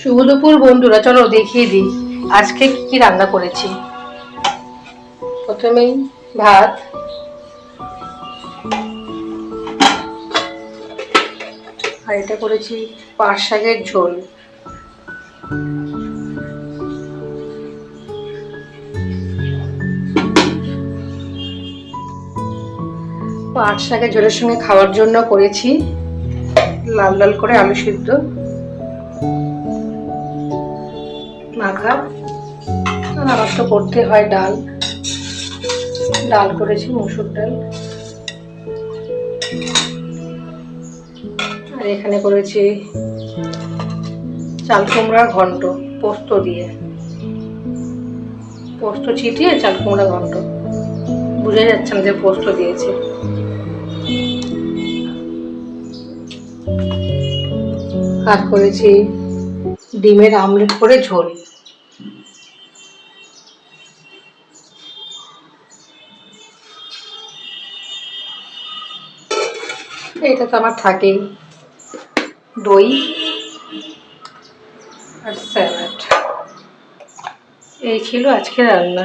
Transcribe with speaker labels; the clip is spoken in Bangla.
Speaker 1: শুভ দুপুর বন্ধুরা, চলো দেখিয়ে দিই আজকে কি কি রান্না করেছি। প্রথমেই ভাত, আর এটা করেছি পাট শাকের ঝোল। পাট শাকের ঝোলের সঙ্গে খাওয়ার জন্য করেছি লাল লাল করে আলু সিদ্ধ মাখা। আর আমার তো করতে হয় ডাল, ডাল করেছি মসুর ডাল। আর এখানে করেছি চাল কুমড়া ঘন্ট পোস্ত দিয়ে, পোস্ত ছিটিয়ে চাল কুমড়া ঘন্ট, বুঝে যাচ্ছে না যে পোস্ত দিয়েছে। আর করেছি ডিমের আমলেট করে ঝোল। এটা তো আমার থাকেই, দই আর স্যালাড। এই ছিল আজকে রান্না।